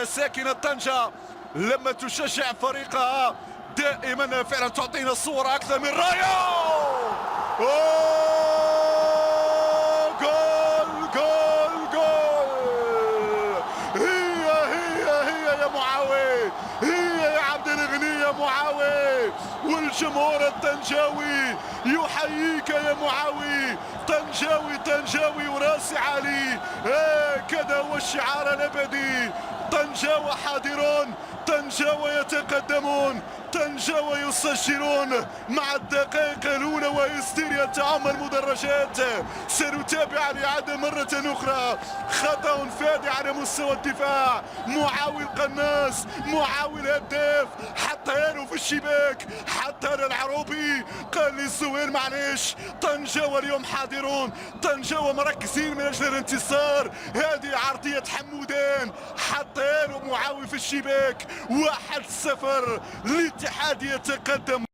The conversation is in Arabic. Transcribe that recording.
على ساكنة طنجة لما تشجع فريقها دائما فعلا تعطينا الصورة أكثر من رائعة. جول جول جول. هي يا معاوي، هي يا عبد الغني يا معاوي، والجمهور الطنجاوي يحييك يا معاوي. طنجاوي وراسي عالي، هكذا هو الشعار الابدي. طنجاوة حاضرون، طنجاوة يتقدمون، طنجاوة يسجلون مع الدقائق الأولى وهستيريا تعم المدرجات. سنتابع الإعادة مرة أخرى. خطأ فادح على مستوى الدفاع. معاوي القناص، معاوي الهداف، حتى يانو في الشباك، حتى العروبي قال لي السوير معليش. طنجاوة اليوم حاضرون، طنجاوة مركزين من أجل الانتصار. هذه عرضية حمودان، حتى يانو معاوي في الشباك. 1-0 الاتحاد يتقدم.